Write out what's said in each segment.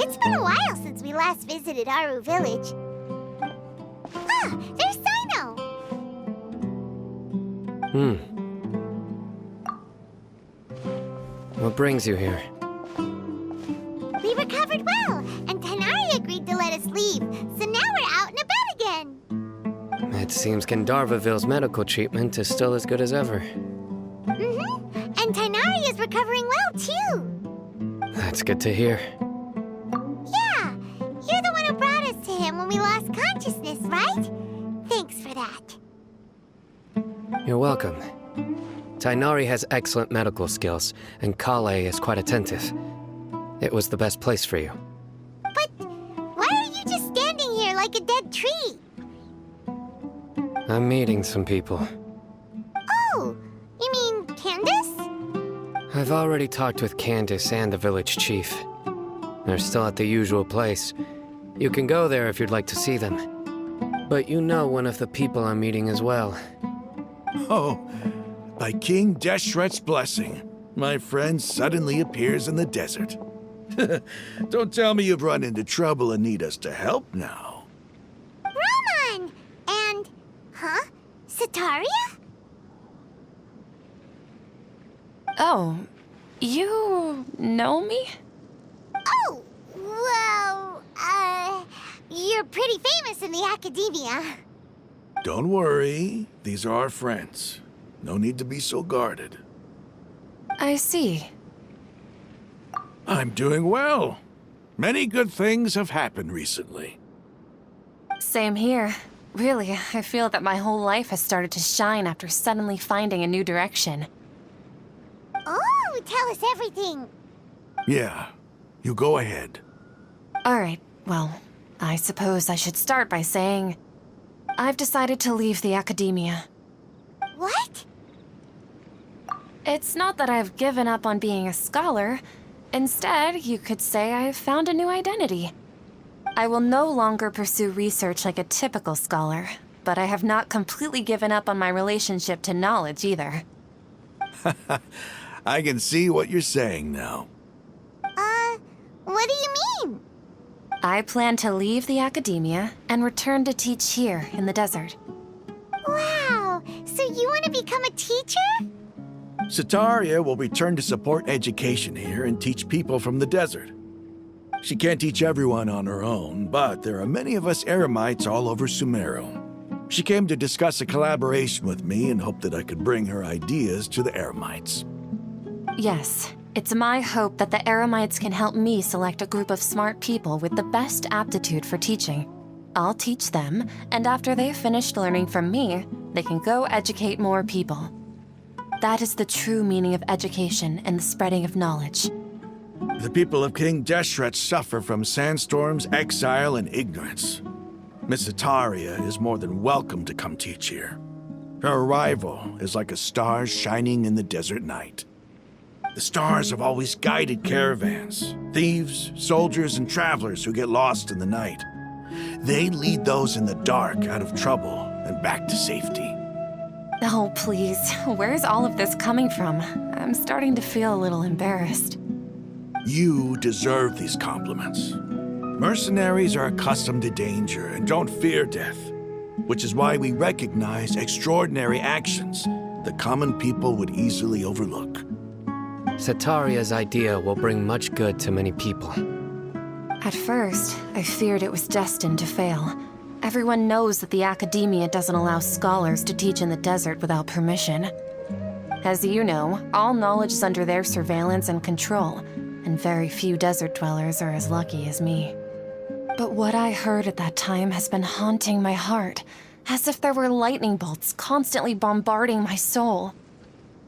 It's been a while since we last visited Aru Village. Ah, there's Sino! What brings you here? We recovered well, and Tanari agreed to let us leave, so now we're out and about again. It seems Gandharvaville's medical treatment is still as good as ever. And Tanari is recovering well, too. That's good to hear. Yeah, you're the one who brought us to him when we lost consciousness, right? Thanks for that. You're welcome. Tainari has excellent medical skills, and Kale is quite attentive. It was the best place for you. But why are you just standing here like a dead tree? I'm meeting some people. Oh, you mean Candace? I've already talked with Candace and the village chief. They're still at the usual place. You can go there if you'd like to see them. But you know one of the people I'm meeting as well. Oh, by King Deshret's blessing, my friend suddenly appears in the desert. Don't tell me you've run into trouble and need us to help now. Roman! And... huh? Sataria? Oh, you know me? Oh, well, you're pretty famous in the academia. Don't worry, these are our friends. No need to be so guarded. I see. I'm doing well. Many good things have happened recently. Same here. Really, I feel that my whole life has started to shine after suddenly finding a new direction. Oh, tell us everything. Yeah, you go ahead. Alright, well, I suppose I should start by saying I've decided to leave the academia. What? It's not that I've given up on being a scholar. Instead, you could say I've found a new identity. I will no longer pursue research like a typical scholar, but I have not completely given up on my relationship to knowledge either. I can see what you're saying now. What do you mean? I plan to leave the academia and return to teach here in the desert. Wow, so you want to become a teacher? Sataria will return to support education here and teach people from the desert. She can't teach everyone on her own, but there are many of us Eremites all over Sumeru. She came to discuss a collaboration with me and hoped that I could bring her ideas to the Eremites. Yes, it's my hope that the Eremites can help me select a group of smart people with the best aptitude for teaching. I'll teach them, and after they've finished learning from me, they can go educate more people. That is the true meaning of education and the spreading of knowledge. The people of King Deshret suffer from sandstorms, exile, and ignorance. Miss Sataria is more than welcome to come teach here. Her arrival is like a star shining in the desert night. The stars have always guided caravans, thieves, soldiers, and travelers who get lost in the night. They lead those in the dark out of trouble and back to safety. Oh, please, where's all of this coming from? I'm starting to feel a little embarrassed. You deserve these compliments. Mercenaries are accustomed to danger and don't fear death, which is why we recognize extraordinary actions that common people would easily overlook. Sataria's idea will bring much good to many people. At first, I feared it was destined to fail. Everyone knows that the academia doesn't allow scholars to teach in the desert without permission. As you know, all knowledge is under their surveillance and control, and very few desert dwellers are as lucky as me. But what I heard at that time has been haunting my heart, as if there were lightning bolts constantly bombarding my soul.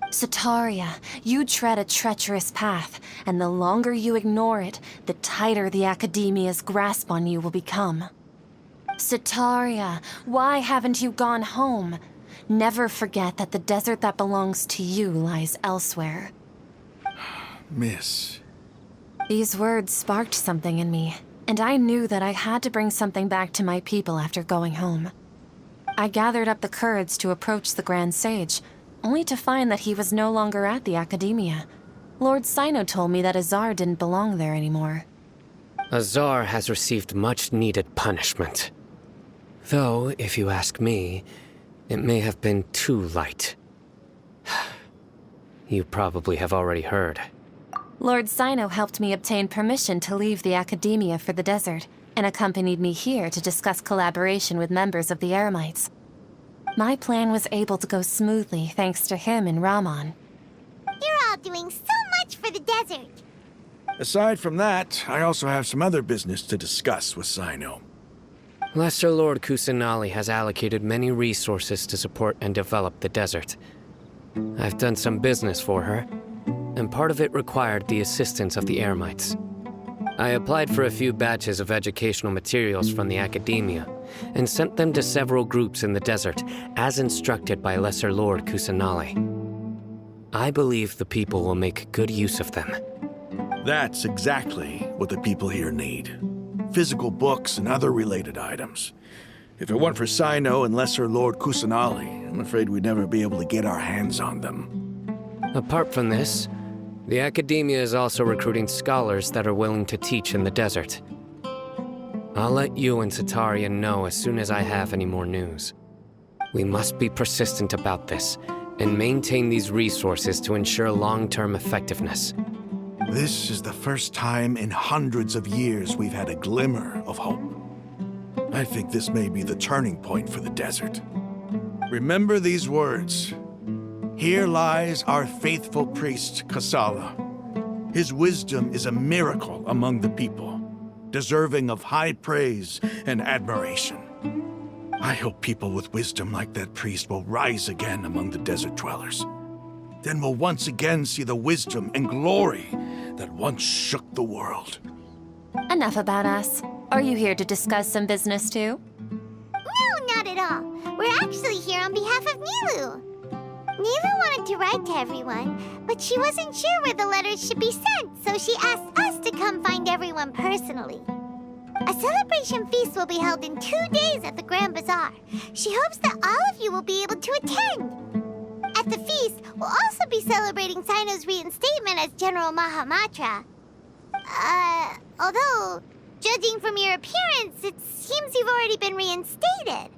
Sataria, you tread a treacherous path, and the longer you ignore it, the tighter the academia's grasp on you will become. Sataria, why haven't you gone home? Never forget that the desert that belongs to you lies elsewhere. Miss. These words sparked something in me, and I knew that I had to bring something back to my people after going home. I gathered up the courage to approach the Grand Sage, only to find that he was no longer at the academia. Lord Sino told me that Azar didn't belong there anymore. Azar has received much-needed punishment. Though, if you ask me, it may have been too light. You probably have already heard. Lord Sino helped me obtain permission to leave the Academia for the desert, and accompanied me here to discuss collaboration with members of the Eremites. My plan was able to go smoothly thanks to him and Rahman. You're all doing so much for the desert. Aside from that, I also have some other business to discuss with Sino. Lesser Lord Kusanali has allocated many resources to support and develop the desert. I've done some business for her, and part of it required the assistance of the Eremites. I applied for a few batches of educational materials from the Academia, and sent them to several groups in the desert, as instructed by Lesser Lord Kusanali. I believe the people will make good use of them. That's exactly what the people here need. Physical books and other related items. If it weren't for Sino and Lesser Lord Kusanali, I'm afraid we'd never be able to get our hands on them. Apart from this, the Academia is also recruiting scholars that are willing to teach in the desert. I'll let you and Satarian know as soon as I have any more news. We must be persistent about this, and maintain these resources to ensure long-term effectiveness. This is the first time in hundreds of years we've had a glimmer of hope. I think this may be the turning point for the desert. Remember these words. Here lies our faithful priest, Kasala. His wisdom is a miracle among the people, deserving of high praise and admiration. I hope people with wisdom like that priest will rise again among the desert dwellers. Then we'll once again see the wisdom and glory that once shook the world. Enough about us. Are you here to discuss some business too? No, not at all. We're actually here on behalf of Nilu. Nilu wanted to write to everyone, but she wasn't sure where the letters should be sent, so she asked us to come find everyone personally. A celebration feast will be held in 2 days at the Grand Bazaar. She hopes that all of you will be able to attend. At the feast, we'll also be celebrating Sino's reinstatement as General Mahamatra. Although, judging from your appearance, it seems you've already been reinstated.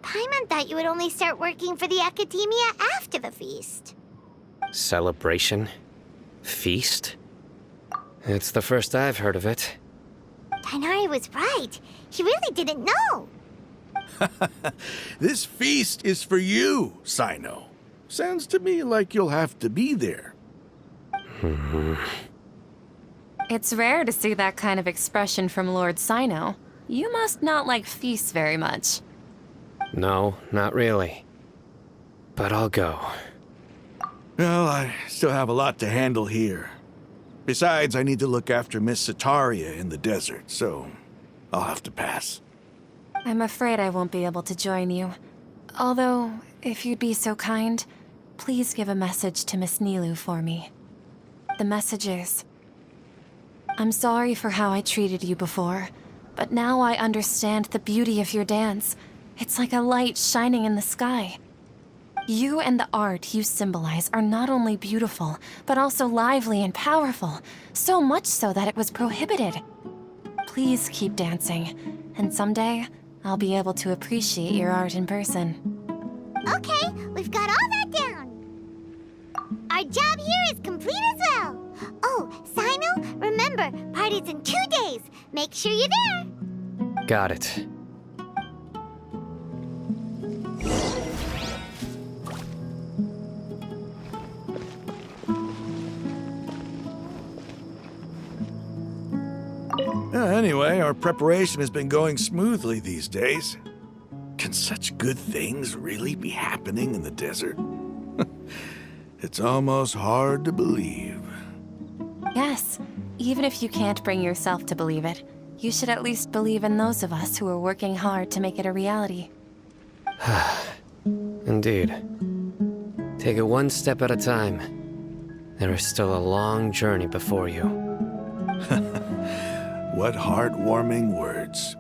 Paimon thought you would only start working for the Academia after the feast. Celebration? Feast? It's the first I've heard of it. Tainari was right. He really didn't know. This feast is for you, Sino. Sounds to me like you'll have to be there. It's rare to see that kind of expression from Lord Sino. You must not like feasts very much. No, not really. But I'll go. Well, I still have a lot to handle here. Besides, I need to look after Miss Sataria in the desert, so I'll have to pass. I'm afraid I won't be able to join you. Although, if you'd be so kind, please give a message to Miss Nilu for me. The message is, I'm sorry for how I treated you before, but now I understand the beauty of your dance. It's like a light shining in the sky. You and the art you symbolize are not only beautiful, but also lively and powerful, so much so that it was prohibited. Please keep dancing, and someday I'll be able to appreciate your art in person. Okay, we've got all that down. Our job here is complete as well. Oh, Sino, remember, party's in 2 days. Make sure you're there. Got it. Anyway, our preparation has been going smoothly these days. Can such good things really be happening in the desert? It's almost hard to believe. Yes, even if you can't bring yourself to believe it, you should at least believe in those of us who are working hard to make it a reality. Indeed. Take it one step at a time. There is still a long journey before you. What heartwarming words.